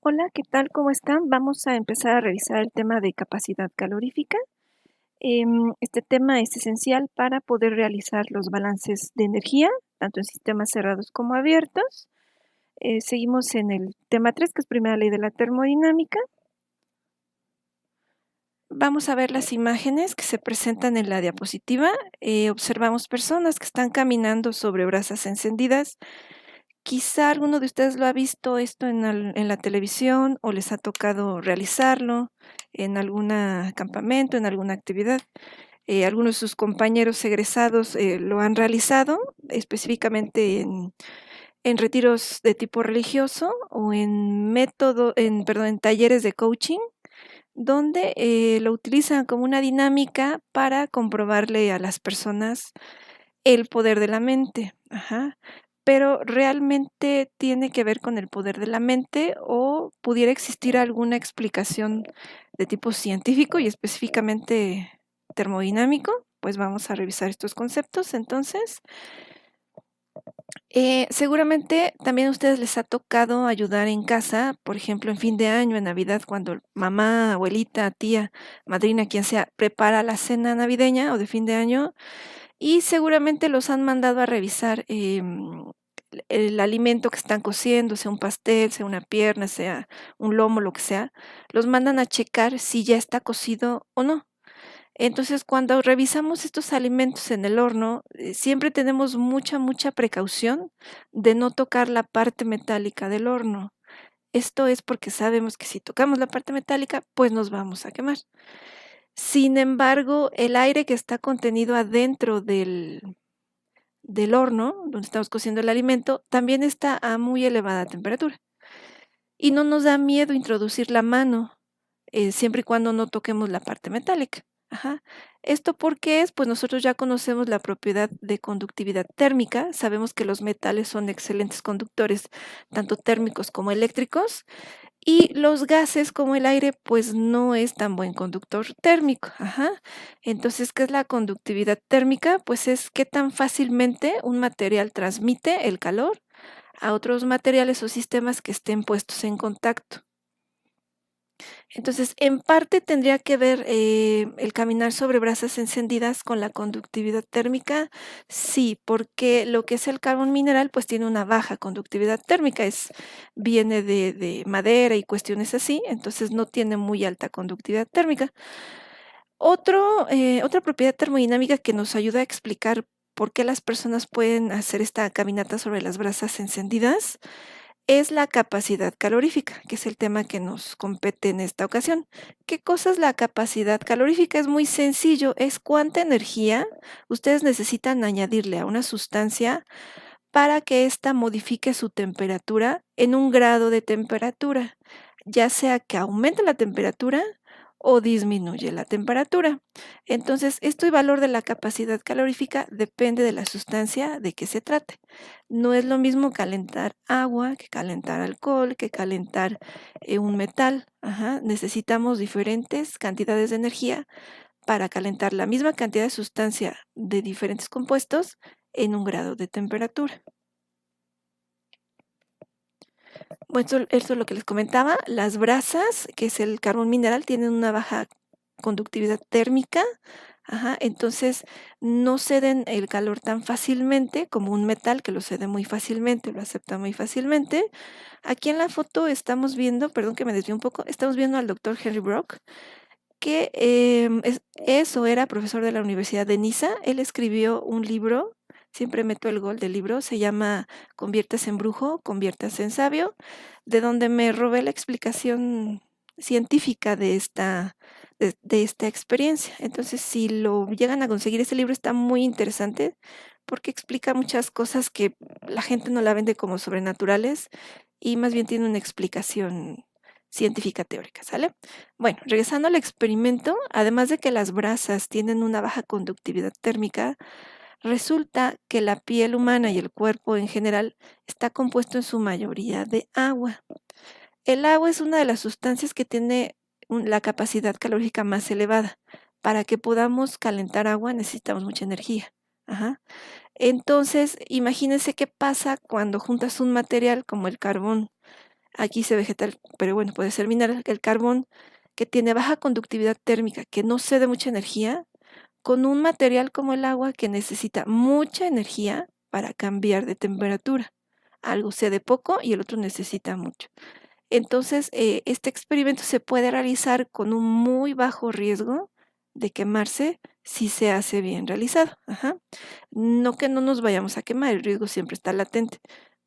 Hola, ¿qué tal? ¿Cómo están? Vamos a empezar a revisar el tema de capacidad calorífica. Este tema es esencial para poder realizar los balances de energía, tanto en sistemas cerrados como abiertos. Seguimos en el tema 3, que es primera ley de la termodinámica. Vamos a ver las imágenes que se presentan en la diapositiva. Observamos personas que están caminando sobre brasas encendidas. Quizá alguno de ustedes lo ha visto esto en la televisión o les ha tocado realizarlo en algún campamento, en alguna actividad. Algunos de sus compañeros egresados lo han realizado, específicamente en retiros de tipo religioso o en talleres de coaching, donde lo utilizan como una dinámica para comprobarle a las personas el poder de la mente. Ajá. Pero, ¿realmente tiene que ver con el poder de la mente o pudiera existir alguna explicación de tipo científico y específicamente termodinámico? Pues vamos a revisar estos conceptos. Entonces, seguramente también a ustedes les ha tocado ayudar en casa, por ejemplo, en fin de año, en Navidad, cuando mamá, abuelita, tía, madrina, quien sea, prepara la cena navideña o de fin de año, y seguramente los han mandado a revisar, el alimento que están cociendo, sea un pastel, sea una pierna, sea un lomo, lo que sea, los mandan a checar si ya está cocido o no. Entonces, cuando revisamos estos alimentos en el horno, siempre tenemos mucha precaución de no tocar la parte metálica del horno. Esto es porque sabemos que si tocamos la parte metálica, pues nos vamos a quemar. Sin embargo, el aire que está contenido adentro del horno, donde estamos cociendo el alimento, también está a muy elevada temperatura. Y no nos da miedo introducir la mano, siempre y cuando no toquemos la parte metálica. Ajá. ¿Esto por qué es? Pues nosotros ya conocemos la propiedad de conductividad térmica, sabemos que los metales son excelentes conductores, tanto térmicos como eléctricos, y los gases, como el aire, pues no es tan buen conductor térmico. Ajá. Entonces, ¿qué es la conductividad térmica? Pues es qué tan fácilmente un material transmite el calor a otros materiales o sistemas que estén puestos en contacto. Entonces, en parte tendría que ver, el caminar sobre brasas encendidas con la conductividad térmica, sí, porque lo que es el carbón mineral, pues tiene una baja conductividad térmica, viene de madera y cuestiones así, entonces no tiene muy alta conductividad térmica. Otra propiedad termodinámica que nos ayuda a explicar por qué las personas pueden hacer esta caminata sobre las brasas encendidas es la capacidad calorífica, que es el tema que nos compete en esta ocasión. ¿Qué cosa es la capacidad calorífica? Es muy sencillo, es cuánta energía ustedes necesitan añadirle a una sustancia para que ésta modifique su temperatura en un grado de temperatura, ya sea que aumente la temperatura o disminuye la temperatura. Entonces, esto y valor de la capacidad calorífica depende de la sustancia de que se trate. No es lo mismo calentar agua que calentar alcohol, que calentar un metal. Ajá. Necesitamos diferentes cantidades de energía para calentar la misma cantidad de sustancia de diferentes compuestos en un grado de temperatura. Bueno, esto es lo que les comentaba. Las brasas, que es el carbón mineral, tienen una baja conductividad térmica. Ajá, entonces no ceden el calor tan fácilmente como un metal que lo cede muy fácilmente, lo acepta muy fácilmente. Aquí en la foto estamos viendo, perdón que me desvío un poco, estamos viendo al doctor Henry Brock, que era profesor de la Universidad de Niza. Él escribió un libro, siempre meto el gol del libro, se llama Conviértase en brujo, conviértase en sabio, de donde me robé la explicación científica de esta experiencia. Entonces, si lo llegan a conseguir, ese libro está muy interesante porque explica muchas cosas que la gente no la vende como sobrenaturales y más bien tiene una explicación científica teórica, ¿sale? Bueno, regresando al experimento, además de que las brasas tienen una baja conductividad térmica, resulta que la piel humana y el cuerpo en general está compuesto en su mayoría de agua. El agua es una de las sustancias que tiene la capacidad calórica más elevada. Para que podamos calentar agua necesitamos mucha energía. Ajá. Entonces, imagínense qué pasa cuando juntas un material como el carbón Aquí dice vegetal, pero bueno, puede ser mineral, el carbón, que tiene baja conductividad térmica, que no cede mucha energía, con un material como el agua que necesita mucha energía para cambiar de temperatura. Algo cede poco y el otro necesita mucho. Entonces, este experimento se puede realizar con un muy bajo riesgo de quemarse si se hace bien realizado. Ajá. No que no nos vayamos a quemar, el riesgo siempre está latente,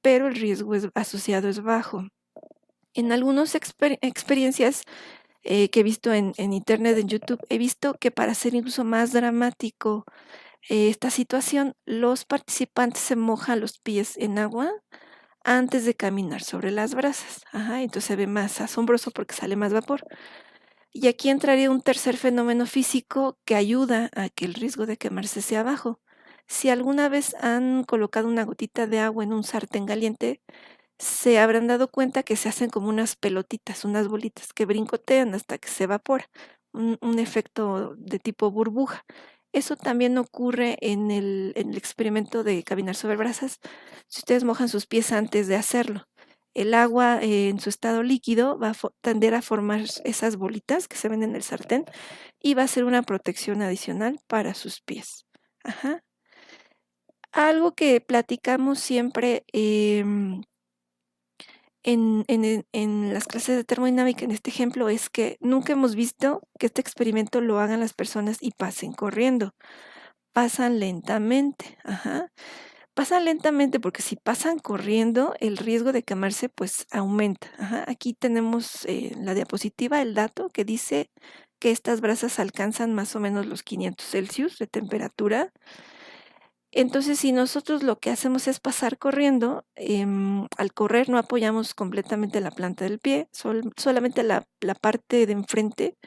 pero el riesgo asociado es bajo. En algunas experiencias que he visto en internet, en YouTube, he visto que para hacer incluso más dramático esta situación, los participantes se mojan los pies en agua antes de caminar sobre las brasas. Ajá, entonces se ve más asombroso porque sale más vapor. Y aquí entraría un tercer fenómeno físico que ayuda a que el riesgo de quemarse sea bajo. Si alguna vez han colocado una gotita de agua en un sartén caliente, se habrán dado cuenta que se hacen como unas pelotitas, unas bolitas que brincotean hasta que se evapora, un efecto de tipo burbuja. Eso también ocurre en el experimento de caminar sobre brasas, si ustedes mojan sus pies antes de hacerlo. El agua en su estado líquido va a tender a formar esas bolitas que se ven en el sartén y va a ser una protección adicional para sus pies. Ajá. Algo que platicamos siempre en las clases de termodinámica, en este ejemplo, es que nunca hemos visto que este experimento lo hagan las personas y pasen corriendo. Pasan lentamente, ajá. Pasan lentamente porque si pasan corriendo, el riesgo de quemarse pues aumenta. Ajá. Aquí tenemos en la diapositiva el dato que dice que estas brasas alcanzan más o menos los 500 Celsius de temperatura. Entonces, si nosotros lo que hacemos es pasar corriendo, al correr no apoyamos completamente la planta del pie, solamente la parte de enfrente.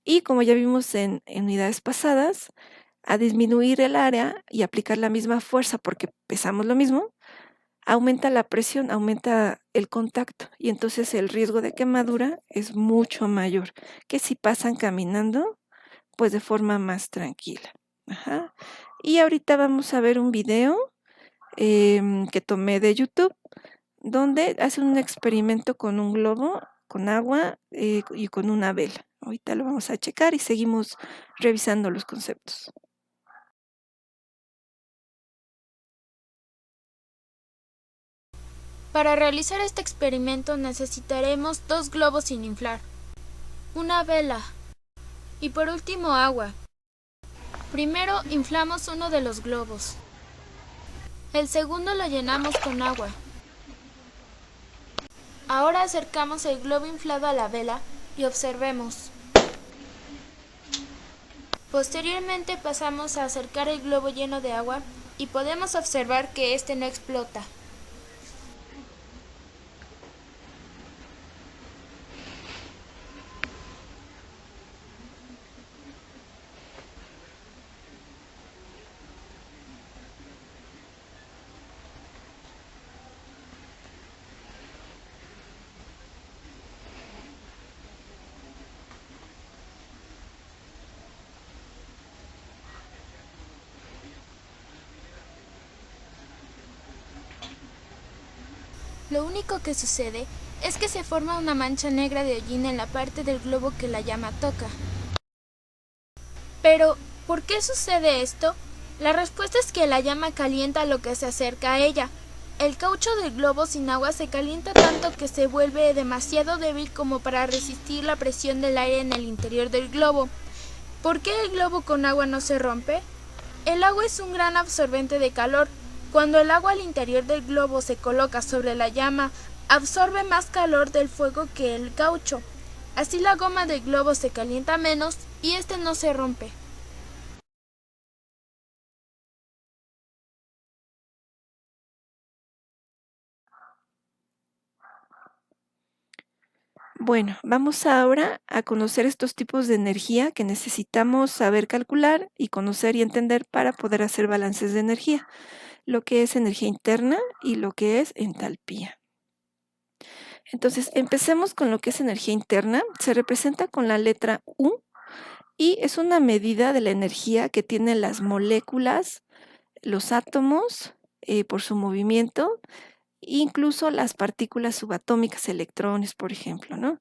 Y como ya vimos en unidades pasadas, a disminuir el área y aplicar la misma fuerza porque pesamos lo mismo, aumenta la presión, aumenta el contacto y entonces el riesgo de quemadura es mucho mayor que si pasan caminando, pues de forma más tranquila. Ajá. Y ahorita vamos a ver un video que tomé de YouTube, donde hacen un experimento con un globo, con agua y con una vela. Ahorita lo vamos a checar y seguimos revisando los conceptos. Para realizar este experimento necesitaremos 2 globos sin inflar, una vela y por último agua. Primero inflamos uno de los globos. El segundo lo llenamos con agua. Ahora acercamos el globo inflado a la vela y observemos. Posteriormente pasamos a acercar el globo lleno de agua y podemos observar que este no explota. Lo único que sucede es que se forma una mancha negra de hollín en la parte del globo que la llama toca. Pero, ¿por qué sucede esto? La respuesta es que la llama calienta lo que se acerca a ella. El caucho del globo sin agua se calienta tanto que se vuelve demasiado débil como para resistir la presión del aire en el interior del globo. ¿Por qué el globo con agua no se rompe? El agua es un gran absorbente de calor. Cuando el agua al interior del globo se coloca sobre la llama, absorbe más calor del fuego que el caucho. Así la goma del globo se calienta menos y este no se rompe. Bueno, vamos ahora a conocer estos tipos de energía que necesitamos saber calcular y conocer y entender para poder hacer balances de energía, lo que es energía interna y lo que es entalpía. Entonces, empecemos con lo que es energía interna. Se representa con la letra U y es una medida de la energía que tienen las moléculas, los átomos, por su movimiento incluso las partículas subatómicas, electrones, por ejemplo, ¿no?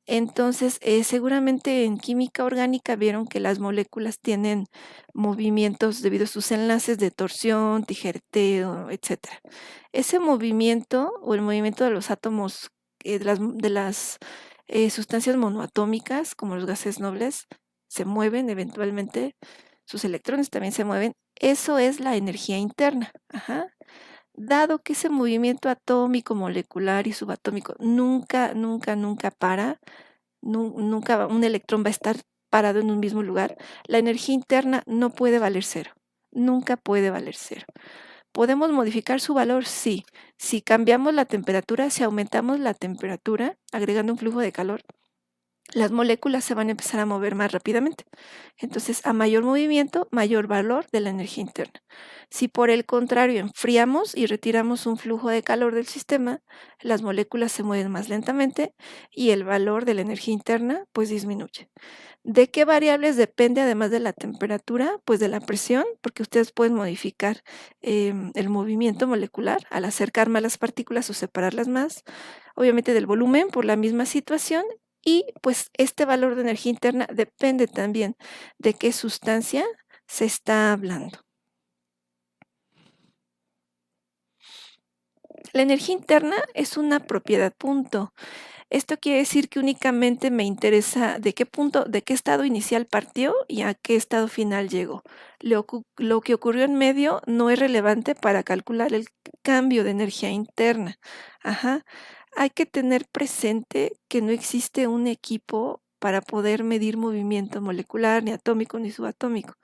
Entonces, seguramente en química orgánica vieron que las moléculas tienen movimientos debido a sus enlaces de torsión, tijereteo, etcétera. Ese movimiento o el movimiento de los átomos de las sustancias monoatómicas, como los gases nobles, se mueven eventualmente, sus electrones también se mueven. Eso es la energía interna. Ajá. Dado que ese movimiento atómico, molecular y subatómico nunca, nunca, nunca para, nunca un electrón va a estar parado en un mismo lugar, la energía interna no puede valer cero, nunca puede valer cero. ¿Podemos modificar su valor? Sí. Si cambiamos la temperatura, si aumentamos la temperatura, agregando un flujo de calor, las moléculas se van a empezar a mover más rápidamente. Entonces, a mayor movimiento, mayor valor de la energía interna. Si por el contrario enfriamos y retiramos un flujo de calor del sistema, las moléculas se mueven más lentamente y el valor de la energía interna pues disminuye. ¿De qué variables depende además de la temperatura? Pues de la presión, porque ustedes pueden modificar el movimiento molecular al acercar más las partículas o separarlas más. Obviamente del volumen por la misma situación. Y pues este valor de energía interna depende también de qué sustancia se está hablando. La energía interna es una propiedad, punto. Esto quiere decir que únicamente me interesa de qué punto, de qué estado inicial partió y a qué estado final llegó. Lo que ocurrió en medio no es relevante para calcular el cambio de energía interna. Ajá. Hay que tener presente que no existe un equipo para poder medir movimiento molecular, ni atómico, ni subatómico.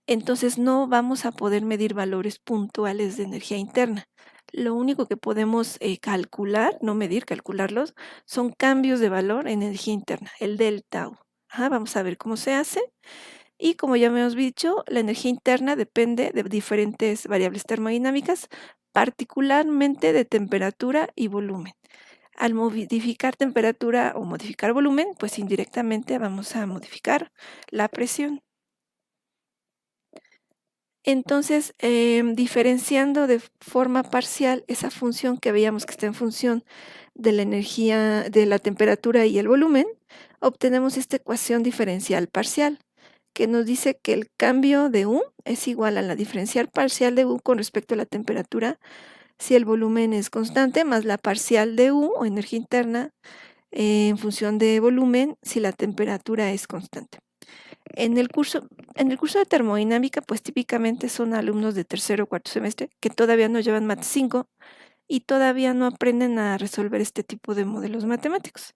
Entonces no vamos a poder medir valores puntuales de energía interna. Lo único que podemos calcular, no medir, calcularlos, son cambios de valor en energía interna, el delta U. Vamos a ver cómo se hace. Y como ya hemos dicho, la energía interna depende de diferentes variables termodinámicas, particularmente de temperatura y volumen. Al modificar temperatura o modificar volumen, pues indirectamente vamos a modificar la presión. Entonces, diferenciando de forma parcial esa función que veíamos que está en función de la energía, de la temperatura y el volumen, obtenemos esta ecuación diferencial parcial, que nos dice que el cambio de U es igual a la diferencial parcial de U con respecto a la temperatura, si el volumen es constante, más la parcial de U o energía interna en función de volumen, si la temperatura es constante. En el curso de termodinámica, pues típicamente son alumnos de tercero o cuarto semestre que todavía no llevan Mat 5 y todavía no aprenden a resolver este tipo de modelos matemáticos.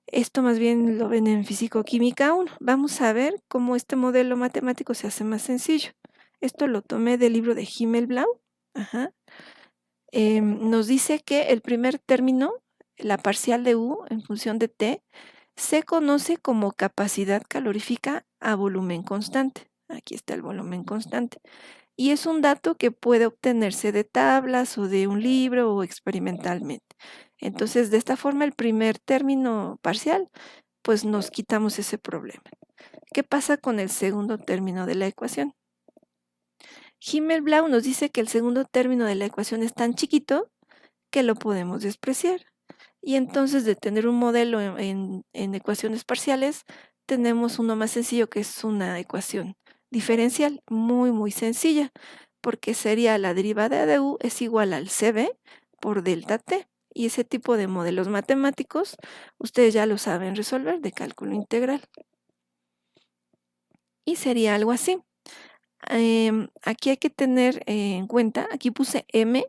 Esto más bien lo ven en Físico-Química 1. Vamos a ver cómo este modelo matemático se hace más sencillo. Esto lo tomé del libro de Himmelblau. Nos dice que el primer término, la parcial de U en función de T, se conoce como capacidad calorífica a volumen constante. Aquí está el volumen constante. Y es un dato que puede obtenerse de tablas o de un libro o experimentalmente. Entonces, de esta forma, el primer término parcial, pues nos quitamos ese problema. ¿Qué pasa con el segundo término de la ecuación? Himmelblau nos dice que el segundo término de la ecuación es tan chiquito que lo podemos despreciar. Y entonces de tener un modelo en ecuaciones parciales, tenemos uno más sencillo que es una ecuación diferencial muy, muy sencilla, porque sería la derivada de U es igual al CB por delta T. Y ese tipo de modelos matemáticos, ustedes ya lo saben resolver de cálculo integral. Y sería algo así. Aquí hay que tener en cuenta, aquí puse M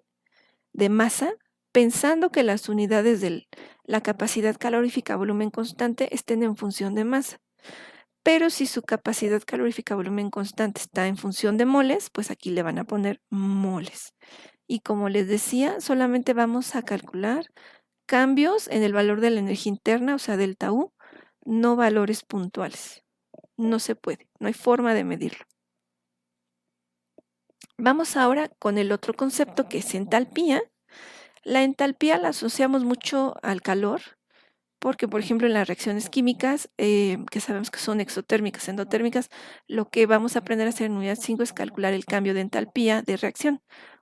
de masa, pensando que las unidades de la capacidad calorífica a volumen constante estén en función de masa. Pero si su capacidad calorífica a volumen constante está en función de moles, pues aquí le van a poner moles. Y como les decía, solamente vamos a calcular cambios en el valor de la energía interna, o sea, delta U, no valores puntuales. No se puede, no hay forma de medirlo. Vamos ahora con el otro concepto que es entalpía. La entalpía la asociamos mucho al calor, porque por ejemplo en las reacciones químicas, que sabemos que son exotérmicas, endotérmicas, lo que vamos a aprender a hacer en unidad 5 es calcular el cambio de entalpía de reacción.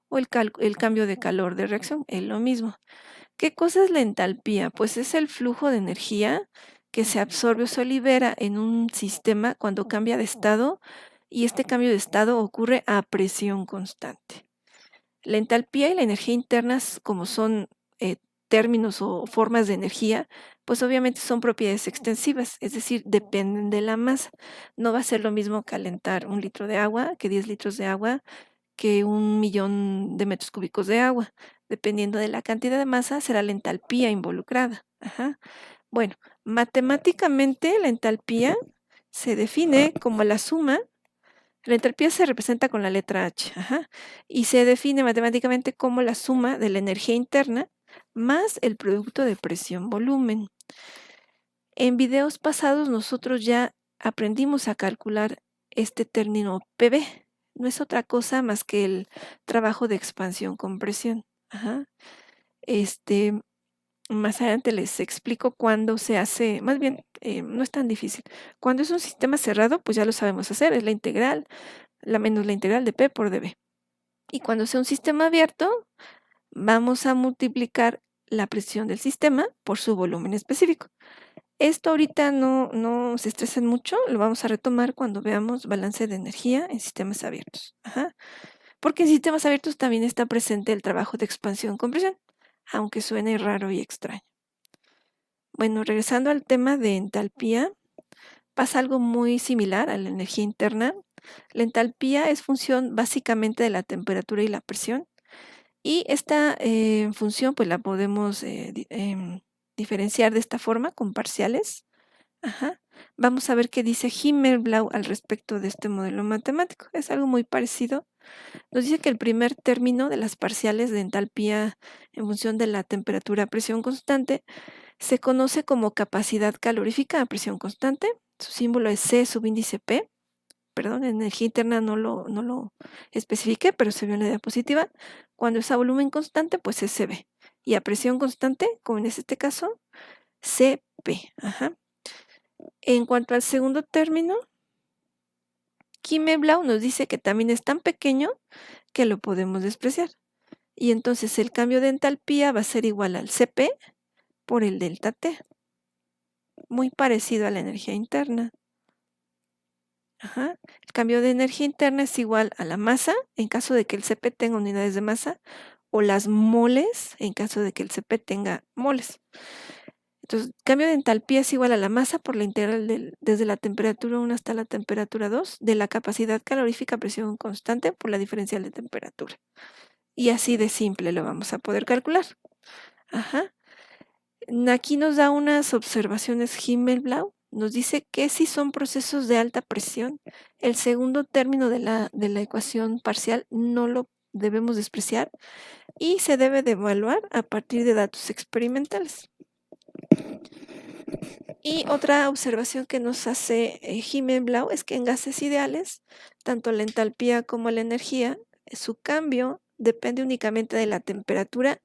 o el cambio de calor de reacción, es lo mismo. ¿Qué cosa es la entalpía? Pues es el flujo de energía que se absorbe o se libera en un sistema cuando cambia de estado, y este cambio de estado ocurre a presión constante. La entalpía y la energía internas, como son términos o formas de energía, pues obviamente son propiedades extensivas, es decir, dependen de la masa. No va a ser lo mismo calentar 1 litro de agua que 10 litros de agua, que 1 millón de metros cúbicos de agua. Dependiendo de la cantidad de masa, será la entalpía involucrada. Ajá. Bueno, matemáticamente la entalpía se define como la suma. La entalpía se representa con la letra H, ajá, y se define matemáticamente como la suma de la energía interna más el producto de presión-volumen. En videos pasados nosotros ya aprendimos a calcular este término PV. No es otra cosa más que el trabajo de expansión-compresión. Ajá. Más adelante les explico cuándo se hace, más bien, no es tan difícil. Cuando es un sistema cerrado, pues ya lo sabemos hacer, es la integral, menos la integral de P por dB. Y cuando sea un sistema abierto, vamos a multiplicar la presión del sistema por su volumen específico. Esto ahorita no se estresen mucho, lo vamos a retomar cuando veamos balance de energía en sistemas abiertos. Ajá. Porque en sistemas abiertos también está presente el trabajo de expansión-compresión, aunque suene raro y extraño. Bueno, regresando al tema de entalpía, pasa algo muy similar a la energía interna. La entalpía es función básicamente de la temperatura y la presión, y esta función pues la podemos diferenciar de esta forma con parciales. Ajá. Vamos a ver qué dice Himmelblau al respecto de este modelo matemático. Es algo muy parecido. Nos dice que el primer término de las parciales de entalpía en función de la temperatura-presión constante se conoce como capacidad calorífica a presión constante. Su símbolo es C subíndice P. Perdón, en energía interna no lo especifiqué, pero se vio en la diapositiva. Cuando es a volumen constante, pues es CB. Y a presión constante, como en este caso, CP. Ajá. En cuanto al segundo término, Himmelblau nos dice que también es tan pequeño que lo podemos despreciar. Y entonces el cambio de entalpía va a ser igual al CP por el delta T. Muy parecido a la energía interna. Ajá. El cambio de energía interna es igual a la masa en caso de que el CP tenga unidades de masa, o las moles en caso de que el CP tenga moles. Entonces, cambio de entalpía es igual a la masa por la integral desde la temperatura 1 hasta la temperatura 2 de la capacidad calorífica a presión constante por la diferencial de temperatura. Y así de simple lo vamos a poder calcular. Ajá. Aquí nos da unas observaciones Himmelblau. Nos dice que si son procesos de alta presión, el segundo término de la ecuación parcial no lo debemos despreciar y se debe de evaluar a partir de datos experimentales. Y otra observación que nos hace Himmelblau es que en gases ideales, tanto la entalpía como la energía, su cambio depende únicamente de la temperatura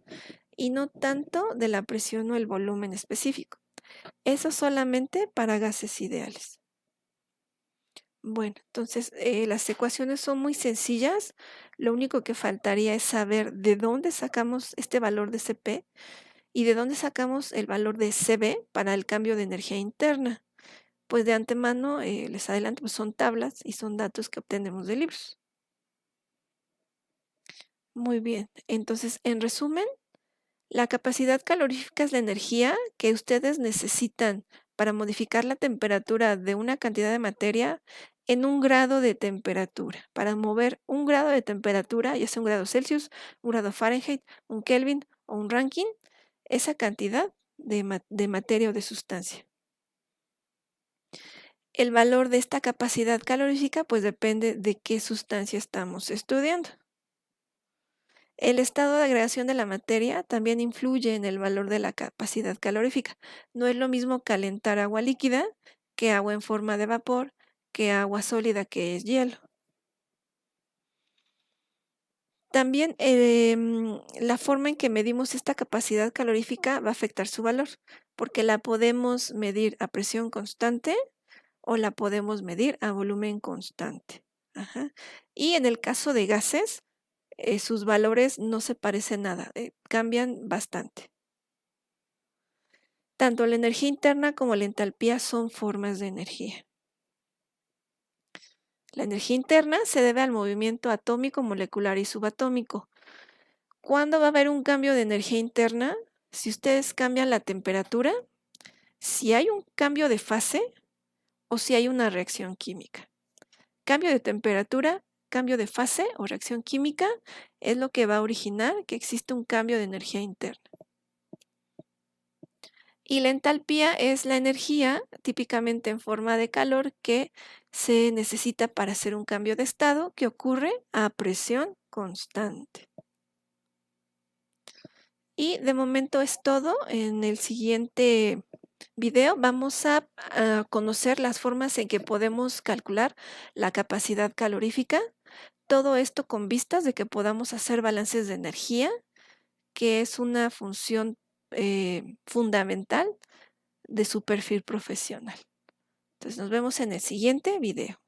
y no tanto de la presión o el volumen específico. Eso solamente para gases ideales. Bueno, entonces las ecuaciones son muy sencillas. Lo único que faltaría es saber de dónde sacamos este valor de CP y de dónde sacamos el valor de CB para el cambio de energía interna. Pues de antemano, les adelanto, pues son tablas y son datos que obtenemos de libros. Muy bien, entonces en resumen, la capacidad calorífica es la energía que ustedes necesitan para modificar la temperatura de una cantidad de materia en 1 grado de temperatura. Para mover 1 grado de temperatura, ya sea 1 grado Celsius, 1 grado Fahrenheit, 1 Kelvin o 1 Rankine, esa cantidad de materia o de sustancia. El valor de esta capacidad calorífica pues depende de qué sustancia estamos estudiando. El estado de agregación de la materia también influye en el valor de la capacidad calorífica. No es lo mismo calentar agua líquida que agua en forma de vapor, que agua sólida que es hielo. También la forma en que medimos esta capacidad calorífica va a afectar su valor, porque la podemos medir a presión constante o la podemos medir a volumen constante. Ajá. Y en el caso de gases, sus valores no se parecen nada, cambian bastante. Tanto la energía interna como la entalpía son formas de energía. La energía interna se debe al movimiento atómico, molecular y subatómico. ¿Cuándo va a haber un cambio de energía interna? Si ustedes cambian la temperatura, si hay un cambio de fase o si hay una reacción química. Cambio de temperatura, cambio de fase o reacción química es lo que va a originar que existe un cambio de energía interna. Y la entalpía es la energía, típicamente en forma de calor, que se necesita para hacer un cambio de estado que ocurre a presión constante. Y de momento es todo. En el siguiente video vamos a conocer las formas en que podemos calcular la capacidad calorífica. Todo esto con vistas de que podamos hacer balances de energía, que es una función fundamental de su perfil profesional. Entonces nos vemos en el siguiente video.